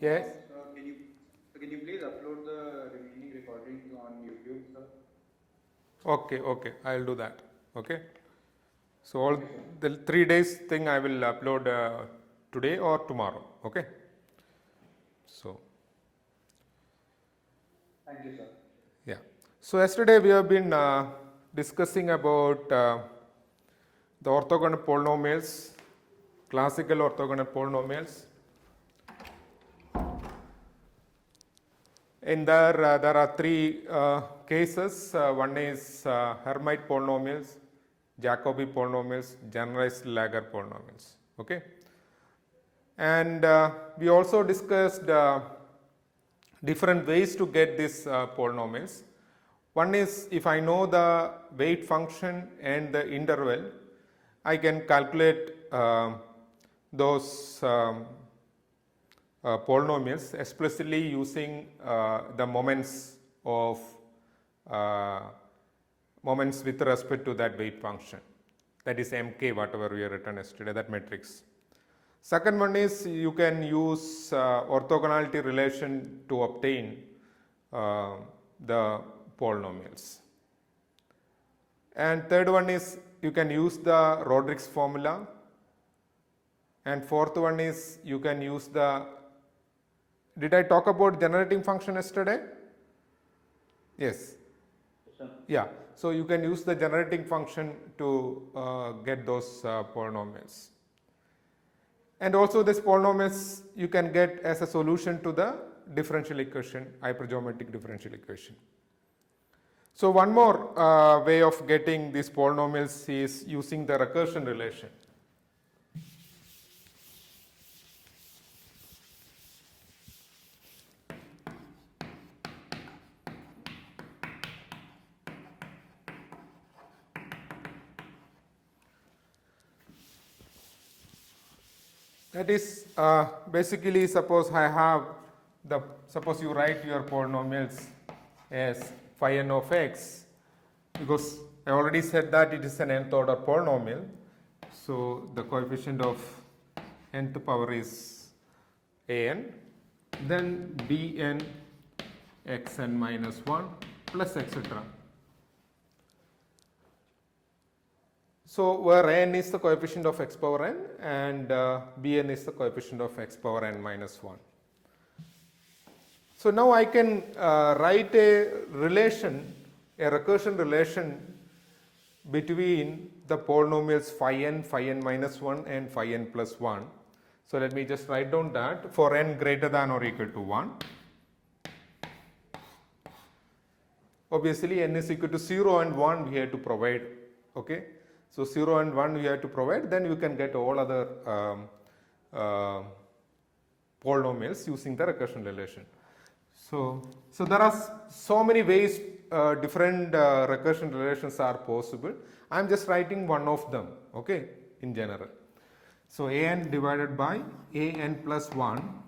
Yes. Can you please upload the remaining recordings on YouTube, sir? Okay, okay, I'll do that. Okay. So all the 3 days thing I will upload today or tomorrow. Okay. So. Thank you, sir. Yeah. So yesterday we have been discussing about the orthogonal polynomials, classical orthogonal polynomials. In there are three cases. One is Hermite polynomials, Jacobi polynomials, generalized Laguerre polynomials. Okay. And we also discussed different ways to get these polynomials. One is if I know the weight function and the interval, I can calculate those polynomials explicitly using the moments of moments with respect to that weight function, that is mk, whatever we have written yesterday, that matrix. Second one is you can use orthogonality relation to obtain the polynomials. And third one is you can use the Rodrigues formula. And fourth one is you can use the, did I talk about generating function yesterday? Yes. Yeah. So you can use the generating function to get those polynomials. And also this polynomials you can get as a solution to the differential equation, hypergeometric differential equation. So one more way of getting these polynomials is using the recursion relation. That is basically, suppose I have the, suppose you write your polynomials as phi n of x, because I already said that it is an nth order polynomial. So the coefficient of nth power is an, then bn xn minus 1 plus etc. So where n is the coefficient of x power n and bn is the coefficient of x power n minus 1. So now I can write a relation, a recursion relation between the polynomials phi n minus 1 and phi n plus 1. So let me just write down that for n greater than or equal to 1. Obviously n is equal to 0 and 1 we have to provide. Okay. So 0 and 1 we have to provide, then you can get all other polynomials using the recursion relation. So there are so many ways different recursion relations are possible. I am just writing one of them, okay, in general. So an divided by an plus 1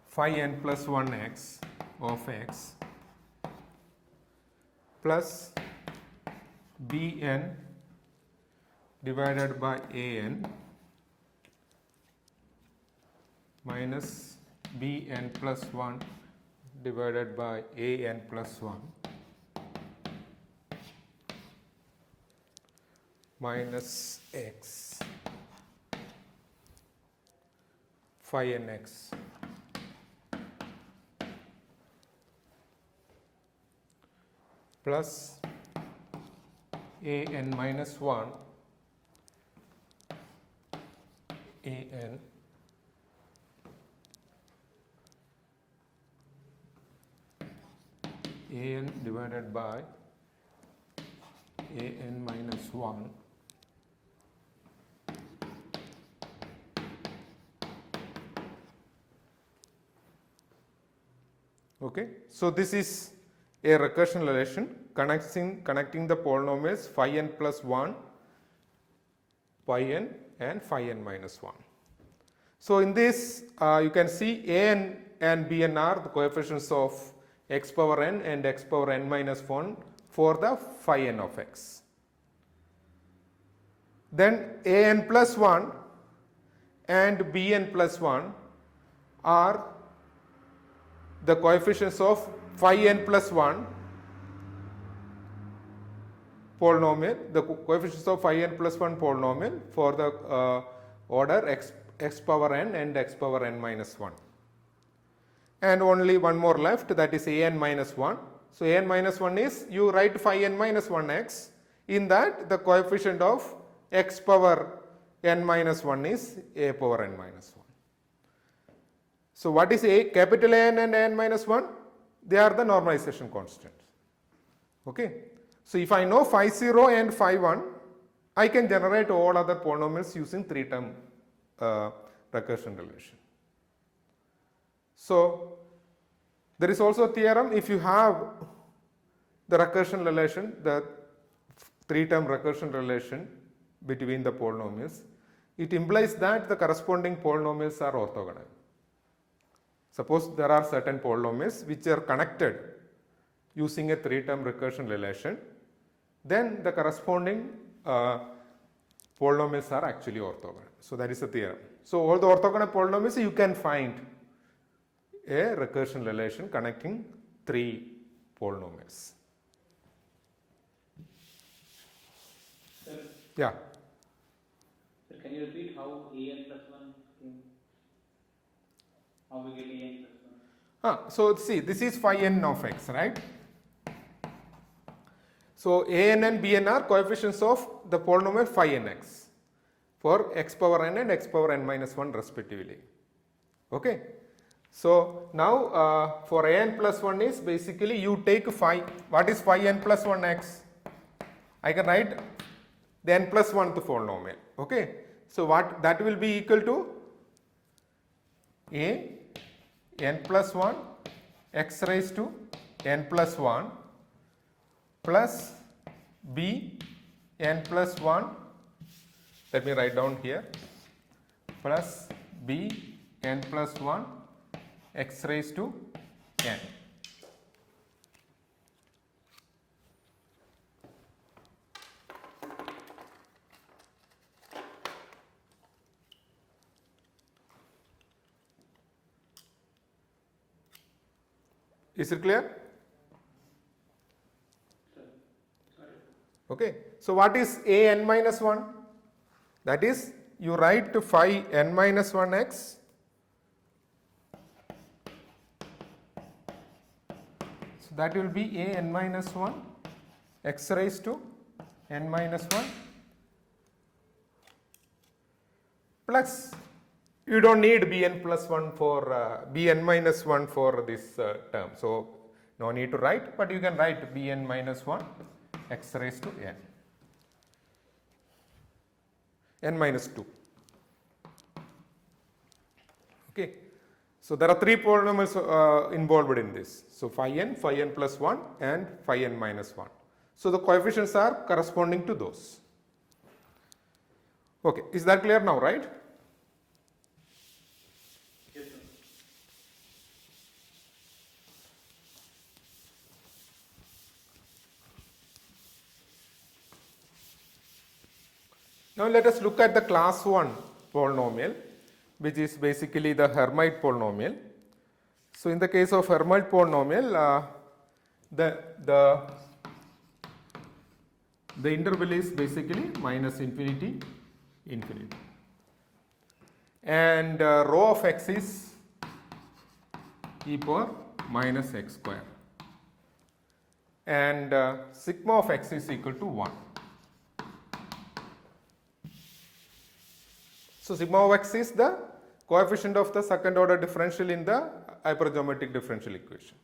phi n plus 1x of x plus bn divided by an minus bn plus 1 divided by an plus 1 minus x phi n x plus an minus 1 an divided by an minus 1 okay. So this is a recursion relation connecting the polynomials phi n plus 1, phi n and phi n minus 1. So in this you can see an and bn are the coefficients of x power n and x power n minus 1 for the phi n of x. Then an plus 1 and bn plus 1 are the coefficients of phi n plus 1 polynomial, the coefficients of phi n plus 1 polynomial for the order x power n and x power n minus 1. And only one more left, that is a n minus 1. So a n minus 1 is, you write phi n minus 1x, in that the coefficient of x power n minus 1 is a power n minus 1. So what is a capital A n and a n minus 1? They are the normalization constants. Okay. So if I know phi 0 and phi 1, I can generate all other polynomials using 3-term recursion relation. So there is also a theorem, if you have the recursion relation, the 3-term recursion relation between the polynomials, it implies that the corresponding polynomials are orthogonal. Suppose there are certain polynomials which are connected using a 3-term recursion relation, then the corresponding polynomials are actually orthogonal. So that is the theorem. So all the orthogonal polynomials you can find a recursion relation connecting 3 polynomials. Sir, Yeah. sir, can you repeat how a n plus 1 came? How we get a n plus 1? So see, this is phi n of x, right? So a n and b n are coefficients of the polynomial phi nx for x power n and x power n minus 1 respectively. Okay. So now for a n plus 1 is basically you take phi, what is phi n plus 1 x? I can write the n plus 1th polynomial. Okay. So what that will be equal to a n plus 1 x raised to n plus 1 plus b n plus 1, let me write down here, plus b n plus 1 x raised to n. Is it clear? Okay. So what is a n minus 1? That is, you write to phi n minus 1 x that will be a n minus 1 x raised to n minus 1 plus, you don't need bn plus 1 for bn minus 1 for this term. So no need to write, but you can write bn minus 1 x raised to n minus 2. Okay. So there are 3 polynomials involved in this. So phi n plus 1 and phi n minus 1. So the coefficients are corresponding to those. Okay, is that clear now, right? Yes, sir. Now let us look at the class 1 polynomial, which is basically the Hermite polynomial. So in the case of Hermite polynomial, the interval is basically minus infinity, infinity, and rho of x is e power minus x square, and sigma of x is equal to 1. So sigma of x is the coefficient of the second order differential in the hypergeometric differential equation.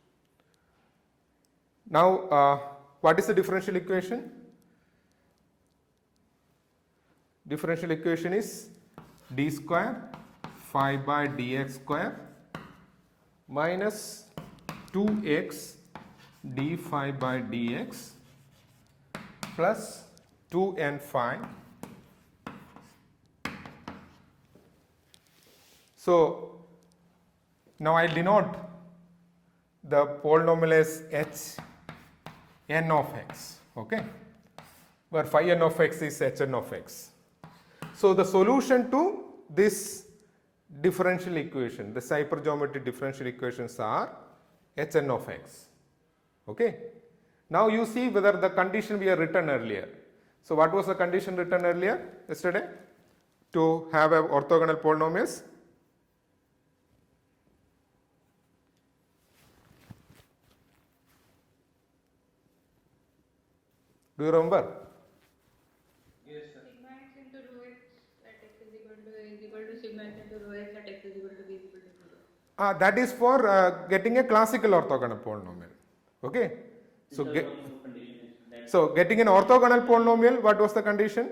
Now what is the differential equation? Differential equation is d square phi by dx square minus 2x d phi by dx plus 2n phi. So now I denote the polynomial as h n of x, okay, where phi n of x is h n of x. So the solution to this differential equation, the hypergeometric differential equations are Hn of x. Okay. Now you see whether the condition we have written earlier. So what was the condition written earlier yesterday to have a orthogonal polynomials? Do you remember? Yes, sir. Sigma x into rho x at x is equal to sigma x into rho x at x is equal to b is equal to 0. That is for getting a classical orthogonal polynomial. Okay. So, The third one of condition is that so getting an orthogonal polynomial, what was the condition?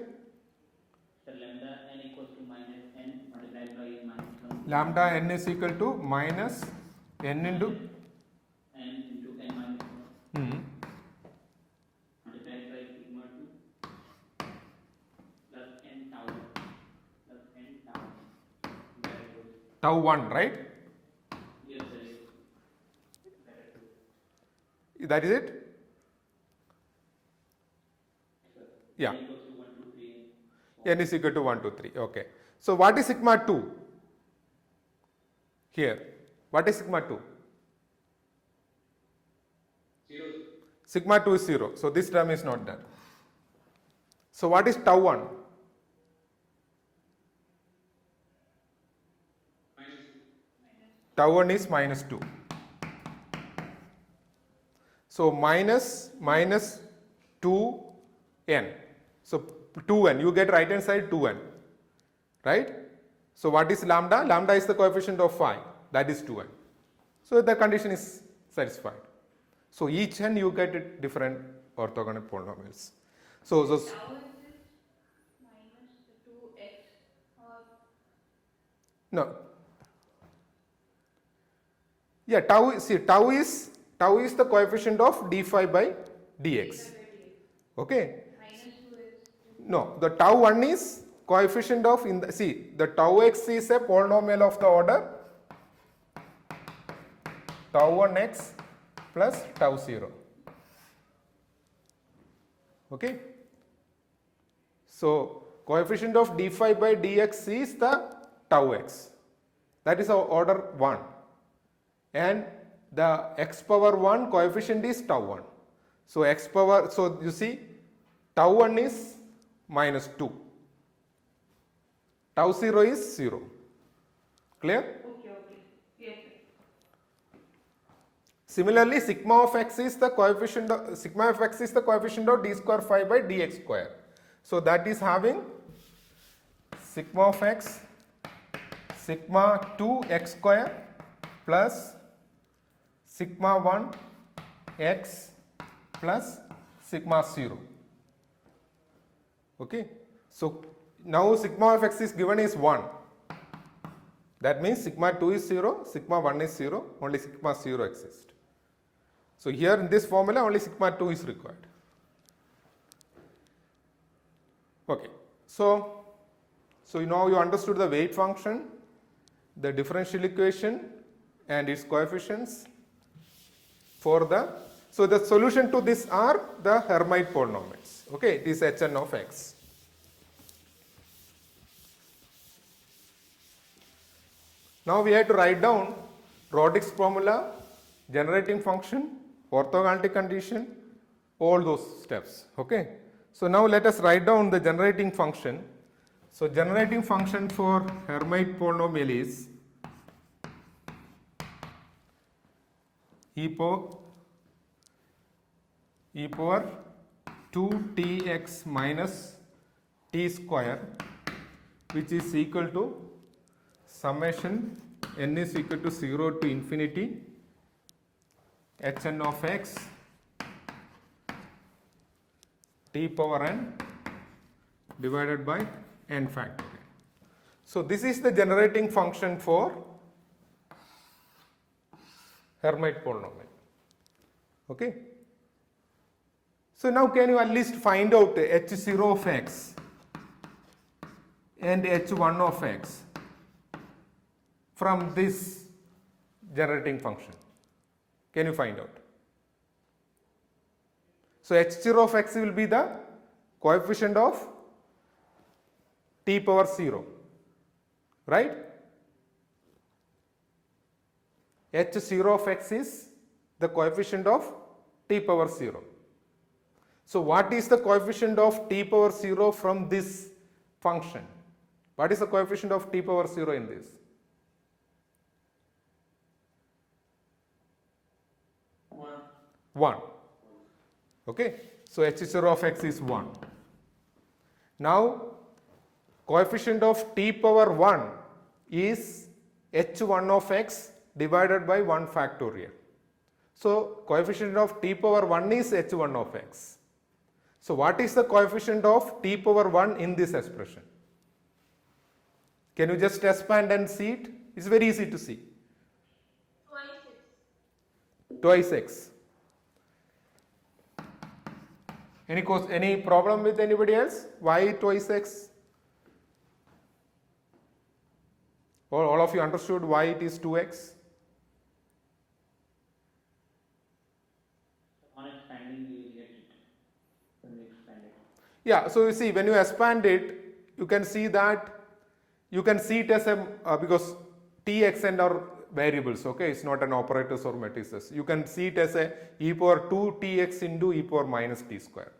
the lambda n equals to minus n multiplied by n minus 1. Lambda n is equal to minus n into n into n minus 1 multiplied by sigma 2 plus n tau that equals tau 1, right? yes sir That is it? Yeah. n equals to 1 2 3 N is equal to 1, 2, 3. Okay. So what is sigma 2? Here. What is sigma 2? 0. Sigma 2 is 0. So this term is not there. So what is tau 1? Tau 1 is minus 2. So minus 2n. So 2n, you get right hand side 2n, right? So what is lambda? Lambda is the coefficient of phi, that is 2n. So the condition is satisfied. So each n you get different orthogonal polynomials. So Tau x is minus 2x or no. Yeah, tau is the coefficient of d phi by dx. Okay. minus 2x. No, the tau 1 is coefficient of the tau x is a polynomial of the order tau 1x plus tau 0. Okay. So coefficient of d phi by dx is the tau x. That is our order 1. And the x power 1 coefficient is tau 1. So x power, so you see tau 1 is minus 2. Tau 0 is 0. Clear? Okay. Yes, sir. Similarly, sigma of x is the coefficient of d square phi by dx square. So that is having sigma of x sigma 2 x square plus sigma 1 x plus sigma 0. Okay. So now sigma of x is given is 1. That means sigma 2 is 0, sigma 1 is 0, only sigma 0 exists. So here in this formula only sigma 2 is required. Okay. So now you understood the weight function, the differential equation and its coefficients for so the solution to this are the Hermite polynomials. Okay, it is Hn of x. Now we have to write down Rodrigues formula, generating function, orthogonality condition, all those steps. Okay. So now let us write down the generating function. So generating function for Hermite polynomial is e power 2tx minus t square, which is equal to summation n is equal to 0 to infinity Hn of x t power n divided by n factorial. So this is the generating function for Hermite polynomial. Okay. So now can you at least find out h0 of x and h1 of x from this generating function? Can you find out? So h0 of x will be the coefficient of t power 0, right? h0 of x is the coefficient of t power 0. So what is the coefficient of t power 0 from this function? What is the coefficient of t power 0 in this? 1. Okay. So h0 of x is 1. Now coefficient of t power 1 is h1 of x divided by 1 factorial. So coefficient of t power 1 is h1 of x. So what is the coefficient of t power 1 in this expression? Can you just expand and see it? It's very easy to see. Twice x. Any problem with anybody else? Why twice x? Or all of you understood why it is 2x? On expanding, we get it when we expand it. Yeah, so you see when you expand it, you can see that you can see it as a because t, x and are variables, okay, it's not an operators or matrices. You can see it as a e power 2tx into e power minus t square.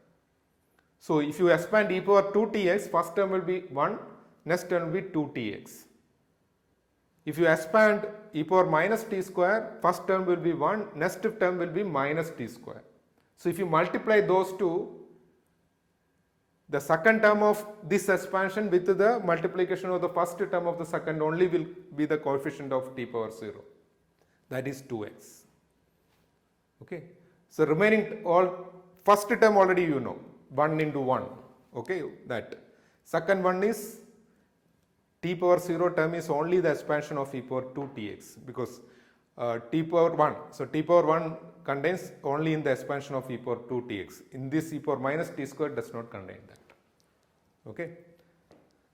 So if you expand e power 2tx, first term will be 1, next term will be 2tx. If you expand e power minus t square, first term will be 1, next term will be minus t square. So if you multiply those two, the second term of this expansion with the multiplication of the first term of the second only will be the coefficient of t power 0. That is 2x. Okay. So remaining all first term already you know, 1 into 1. Okay. That second one is t power 0 term is only the expansion of e power 2tx because t power 1. So t power 1 contains only in the expansion of e power 2tx. In this e power minus t square does not contain that. Okay.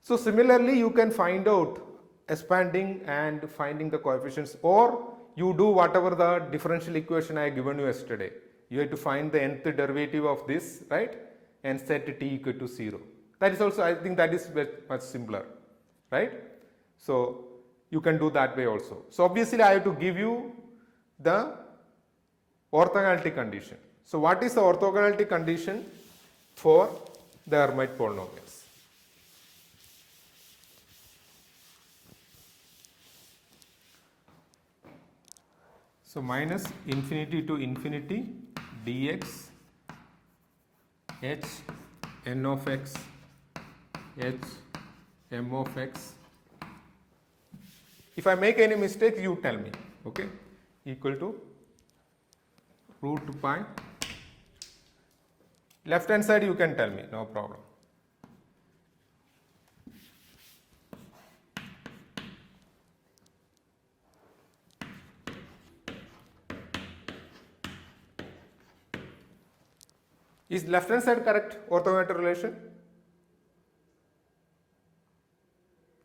So similarly you can find out expanding and finding the coefficients, or you do whatever the differential equation I have given you yesterday. You have to find the nth derivative of this, right, and set t equal to 0. That is also, I think that is much simpler, right. So you can do that way also. So obviously I have to give you the orthogonality condition. So what is the orthogonality condition for the Hermite polynomials? So minus infinity to infinity dx h n of x h m of x. If I make any mistake, you tell me, okay, equal to root pi. Left hand side you can tell me, no problem. Is left hand side correct orthogonality relation?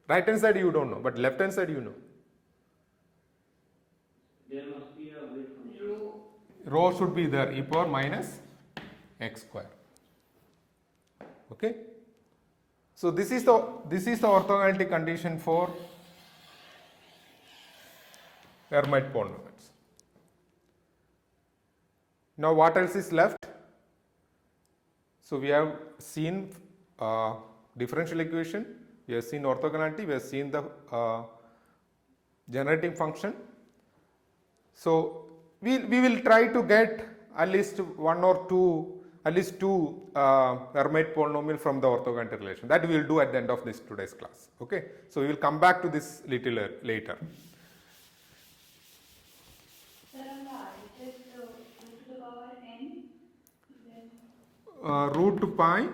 Right hand side you don't know, but left hand side you know. There must be a weight function. Rho should be there, e power minus x square. Okay. So this is the orthogonality condition for Hermite polynomials. Now what else is left? So we have seen differential equation, we have seen orthogonality, we have seen the generating function. So we will try to get at least one or two, at least two Hermite polynomial from the orthogonality relation. That we will do at the end of this today's class. Okay. So we will come back to this little later. Root pi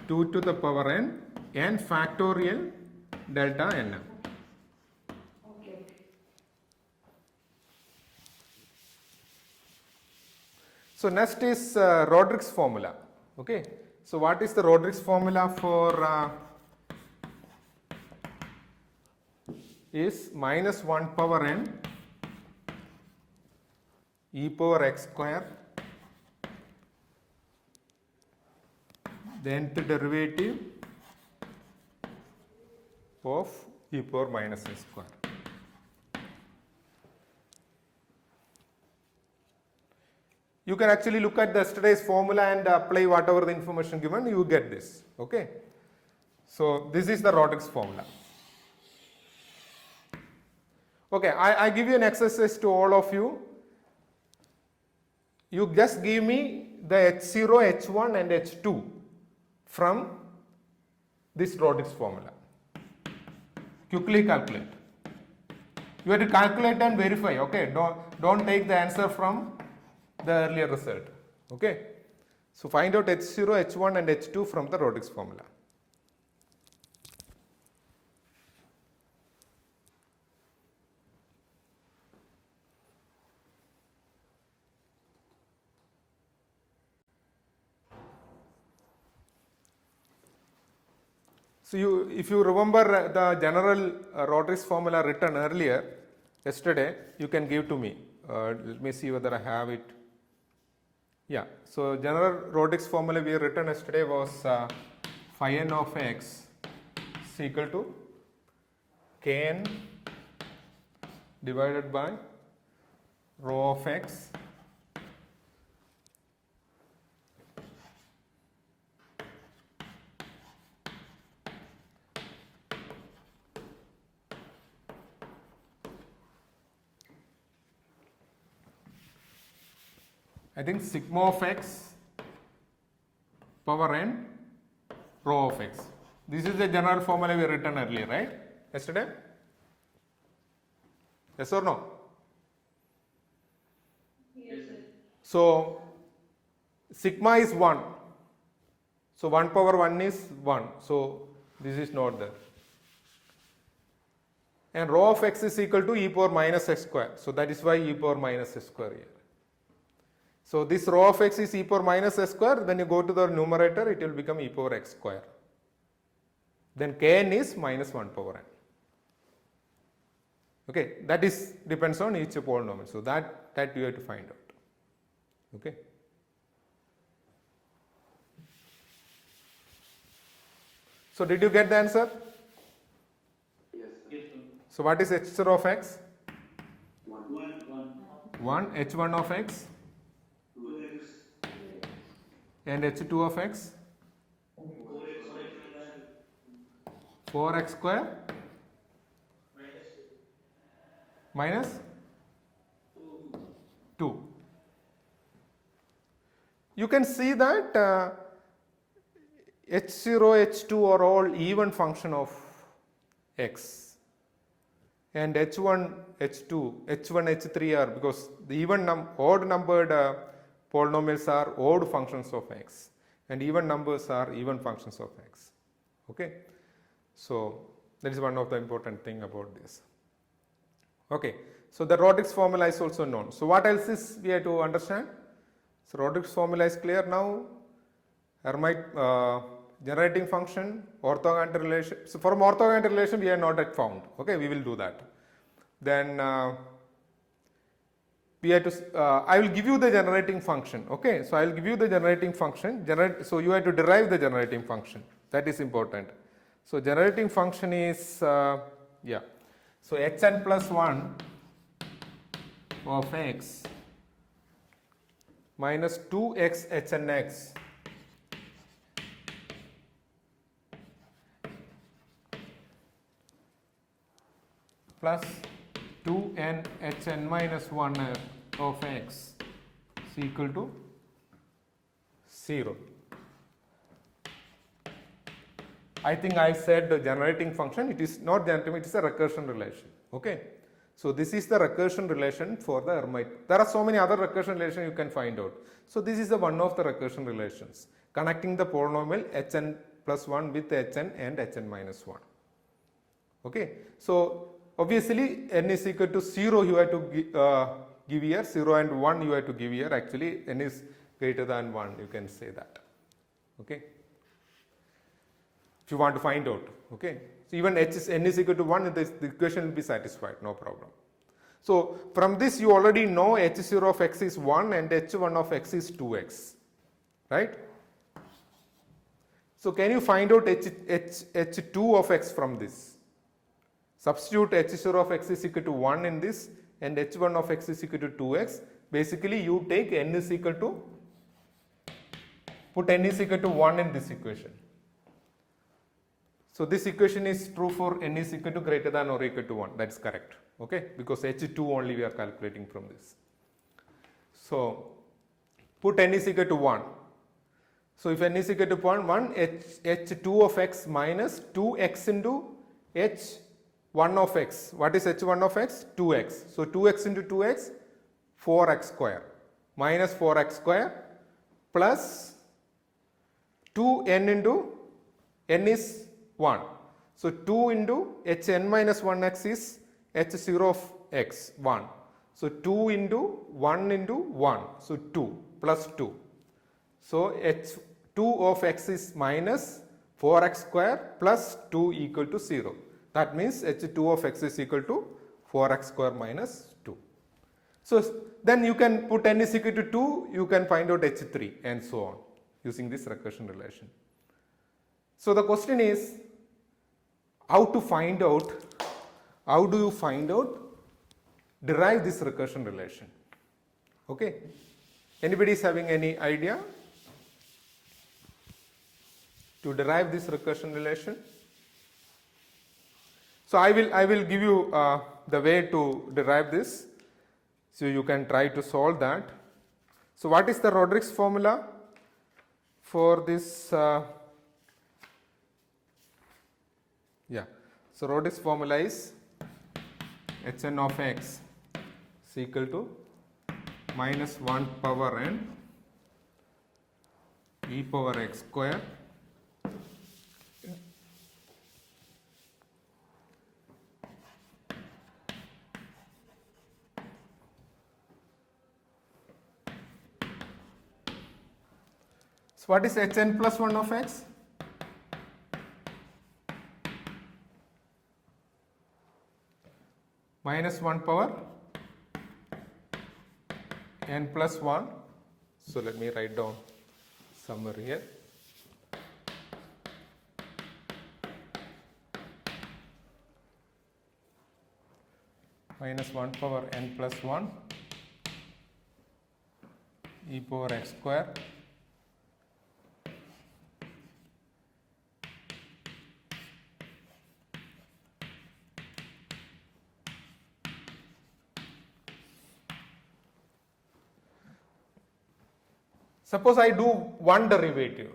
2 to the power n, n factorial delta n. Okay. So next is Rodrich's formula. Okay. So what is the Rodrich's formula for is minus 1 power n e power x square, the nth derivative of e power minus x square. you can actually look at yesterday's formula and apply whatever the information given, you get this. Okay. So this is the Rodrigues formula. Okay, I give you an exercise to all of you. You just give me the H0, H1 and H2 from this Rodrigues formula. Quickly calculate. You have to calculate and verify. Okay, don't take the answer from the earlier result. Okay, so find out H0, H1 and H2 from the Rodrigues formula. So if you remember the general Rodrigues formula written earlier, yesterday, you can give to me. Let me see whether I have it. Yeah, so general Rodrigues formula we written yesterday was phi n of x is equal to kn divided by rho of x I think sigma of x power n rho of x. This is the general formula we written earlier, right? Yesterday? Yes or no? Yes, sir. So sigma is 1. So 1 power 1 is 1. So this is not there. And rho of x is equal to e power minus x square. So that is why e power minus x square here. So this rho of x is e power minus x square. When you go to the numerator, it will become e power x square. Then kn is minus 1 power n. Okay, that is depends on each polynomial. So that you have to find out. Okay. So did you get the answer? Yes, sir. So what is h0 of x? 1. H1 of x 2x. and h2 of x 4x square minus 2. You can see that h0, h2 are all even function of x, and h1, h2, h1, h3 are, because the odd numbered polynomials are odd functions of x, and even numbers are even functions of x. Okay, so that is one of the important thing about this. Okay, so the Rodrigues formula is also known. So what else is we have to understand? So Rodrigues formula is clear now. Hermite generating function, orthogonality relation. So from orthogonality relation we are not yet found. Okay, we will do that. Then we have to. I will give you the generating function. Okay, so I will give you the generating function. So you have to derive the generating function. That is important. So generating function is yeah. So hn plus 1 of x minus 2x hn x plus 2n hn minus 1 of x is equal to 0. I think I said the generating function, it is not generating, it is a recursion relation. Okay. So this is the recursion relation for the Hermite. There are so many other recursion relations you can find out. So this is the one of the recursion relations, connecting the polynomial hn plus 1 with hn and hn minus 1. Okay. So obviously n is equal to 0 you have to give here, 0 and 1 you have to give here. Actually n is greater than 1, you can say that. Okay. If you want to find out, okay. So even n is equal to 1, the equation will be satisfied, no problem. So from this you already know h0 of x is 1 and h1 of x is 2x, right? So can you find out h2 of x from this? Substitute h0 of x is equal to 1 in this and h1 of x is equal to 2x, basically you take n is equal to, put n is equal to 1 in this equation. So this equation is true for n is equal to greater than or equal to 1, that is correct, okay, because h2 only we are calculating from this. So put n is equal to 1. So if n is equal to 1, h2 of x minus 2x into h1 of x. What is h1 of x? 2x. So 2x into 2x, 4x square, minus 4x square plus 2n into n is 1. So 2 into hn minus 1x is h0 of x, 1. So 2 into 1 into 1, so 2 plus 2. So h2 of x is minus 4x square plus 2 equal to 0. That means h2 of x is equal to 4x square minus 2. So then you can put n is equal to 2, you can find out h3 and so on using this recursion relation. So the question is how to find out, how do you find out, derive this recursion relation? Okay. Anybody is having any idea to derive this recursion relation? So I will give you the way to derive this, so you can try to solve that. So what is the Rodrigues formula for this? So Rodrigues formula is hn of x is equal to minus 1 power n e power x square so what is hn plus 1 of x? Minus 1 power n plus 1. So let me write down somewhere here. Minus 1 power n plus 1 e power x square Suppose I do one derivative,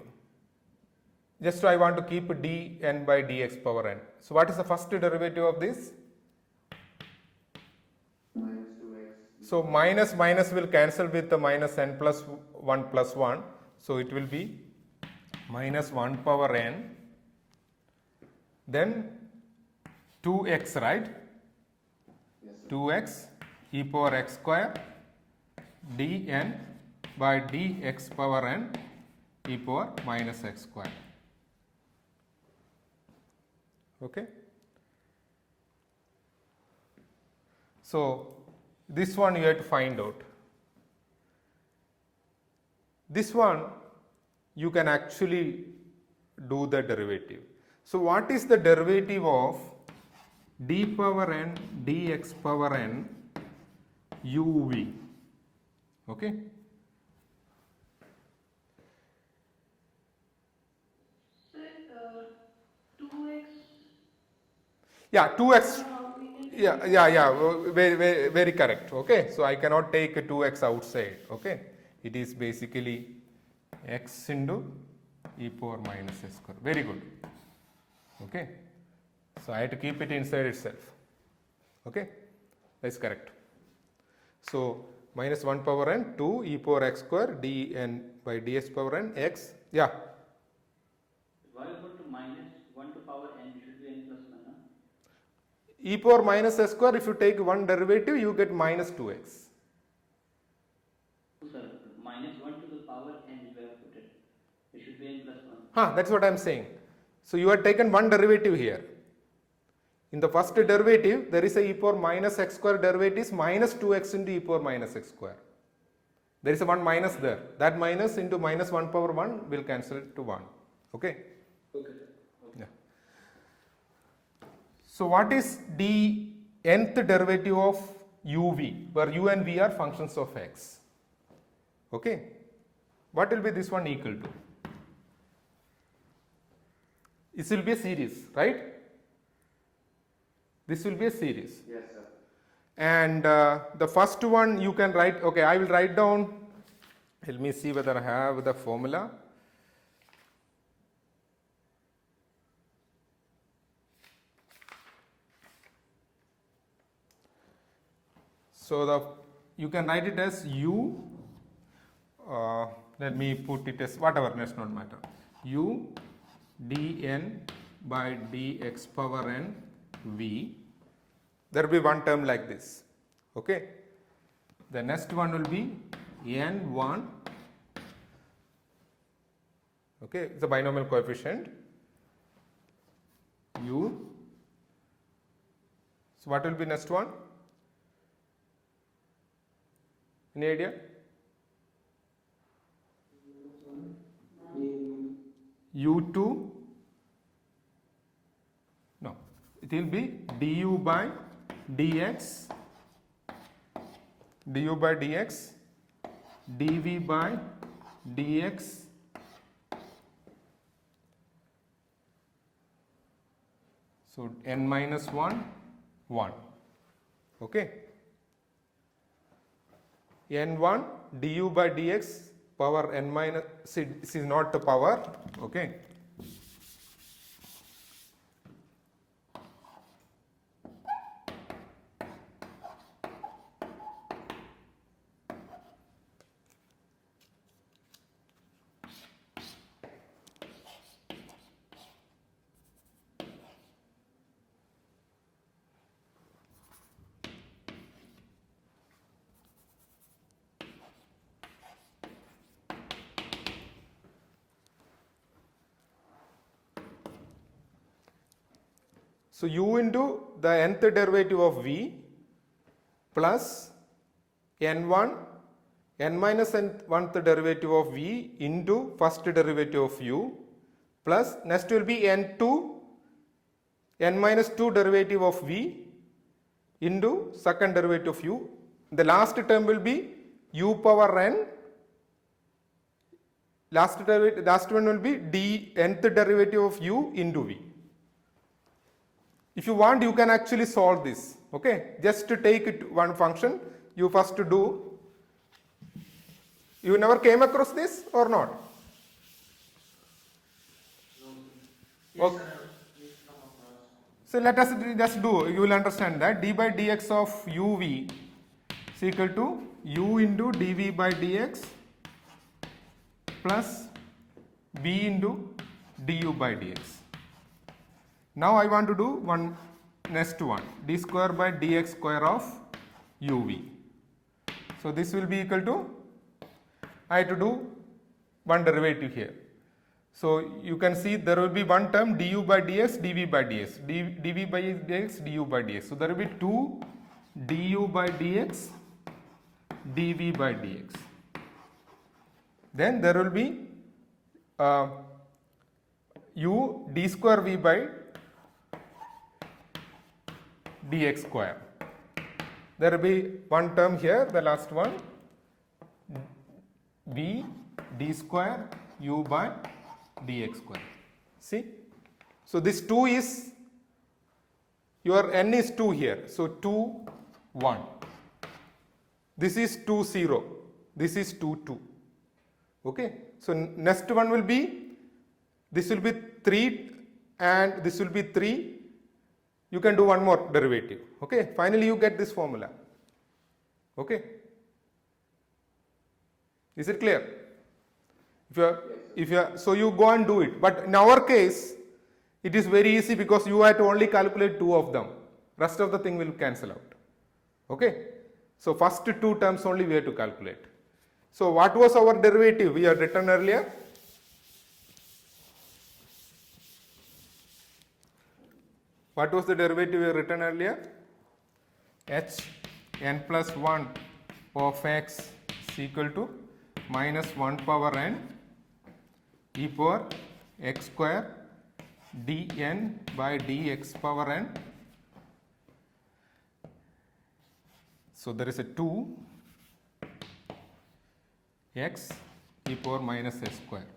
just I want to keep dn by dx power n. So what is the first derivative of this? Minus 2x. So minus minus will cancel with the minus n plus 1 plus 1. So it will be minus 1 power n, then 2x, right? Yes, sir. 2x e power x square dn by dx power n e power minus x square. Okay. So this one you have to find out. This one you can actually do the derivative. So what is the derivative of d power n dx power n uv? Okay. Yeah, 2x. Yeah, very correct. Okay, so I cannot take 2x outside. Okay, it is basically x into e power minus s square. Very good. Okay, so I have to keep it inside itself. Okay, that's correct. So minus 1 power n 2 e power x square dn by ds power n x. Yeah. Why equal to minus 1 to power n should be n plus 1, huh? E power minus s square, if you take one derivative, you get minus 2x. Sir, minus 1 to the power n you have put it. It should be n plus 1. That's what I am saying. So you have taken one derivative here. In the first derivative, there is a e power minus x square derivative is minus 2x into e power minus x square. There is a one minus there. That minus into minus 1 power 1 will cancel to 1. Okay? Okay. Yeah. So what is the nth derivative of uv, where u and v are functions of x. Okay. What will be this one equal to? This will be a series, right? This will be a series. Yes, sir. And the first one you can write, okay, I will write down, let me see whether I have the formula. So you can write it as u, let me put it as whatever, does not matter, u dn by dx power n v. There will be one term like this. Okay. The next one will be n1. Okay, it's a binomial coefficient u. So what will be next one? Any idea? u2. No, it will be du by dx, dv by dx, so n minus 1, 1. Okay. n1 du by dx power n minus, see, this is not the power. Okay. So u into the nth derivative of v plus n1 n minus nth derivative of v into first derivative of u plus next will be n2 n minus 2 derivative of v into second derivative of u. The last term will be u power n. Last one will be nth derivative of u into v. If you want, you can actually solve this. Okay, just to take it one function, you first do. You never came across this or not? Okay. So let us just do. You will understand that d by dx of uv is equal to u into dv by dx plus v into du by dx. Now I want to do next one, d square by dx square of uv. So this will be equal to, I have to do one derivative here. So you can see there will be one term du by dx, dv by dx, dv by dx, du by dx. So there will be 2 du by dx, dv by dx. Then there will be u d square v by dx square. There will be one term here, the last one, v d square u by dx square. See? So this 2 is, your n is 2 here. So 2, 1. This is 2, 0. This is 2, 2. Okay? So next one will be, this will be 3 and this will be 3. You can do one more derivative. Okay? Finally you get this formula. Okay? Is it clear? So you go and do it. But in our case, it is very easy because you have to only calculate 2 of them. Rest of the thing will cancel out. Okay? So first 2 terms only we have to calculate. So what was our derivative we had written earlier? What was the derivative we had written earlier? H n plus 1 of x is equal to minus 1 power n e power x square dn by dx power n So there is a 2 x e power minus s square.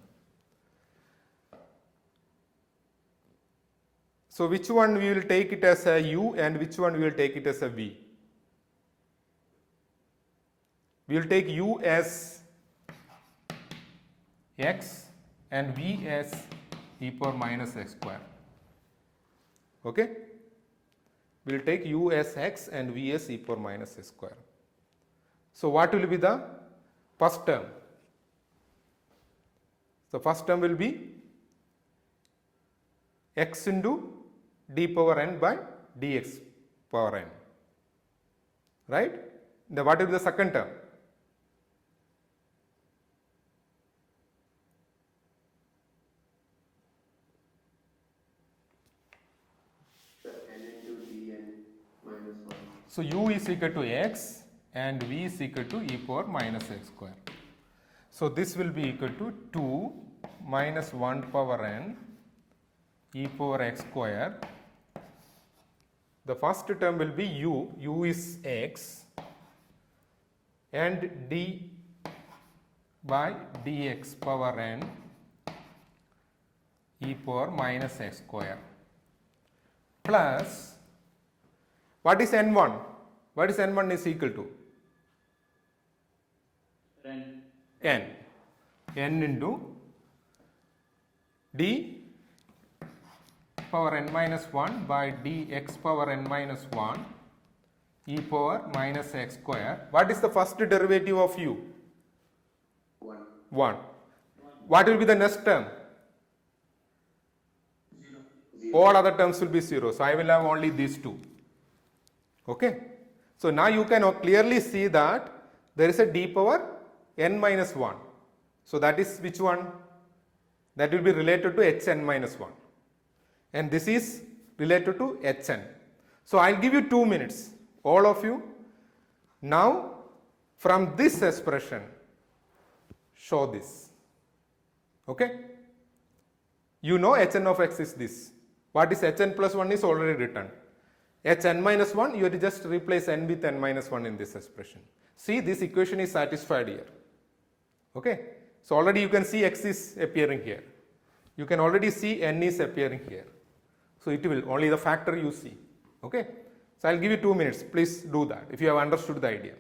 So which one we will take it as a u and which one we will take it as a v? We will take u as x and v as e power minus x square. Okay? We will take u as x and v as e power minus x square. So what will be the first term? The first term will be x into d power n by dx power n. Right? Now what will be the second term? So u is equal to x and v is equal to e power minus x square. So this will be equal to 2 minus 1 power n e power x square. The first term will be u is x, and d by dx power n e power minus x square, plus what is n1? What is n1 is equal to? N. N into d power n minus 1 by dx power n minus 1 e power minus x square. What is the first derivative of u? 1. What will be the next term? 0. All other terms will be 0. So I will have only these two. Okay. So now you can clearly see that there is a d power n minus 1. So that is which one? That will be related to hn minus 1. And this is related to hn. So I will give you 2 minutes, all of you. Now from this expression, show this. Okay. You know hn of x is this. What is hn plus 1 is already written. hn minus 1, you have to just replace n with n minus 1 in this expression. See, this equation is satisfied here. Okay. So already you can see x is appearing here. You can already see n is appearing here. So it will, only the factor you see. Okay. So I will give you 2 minutes. Please do that if you have understood the idea.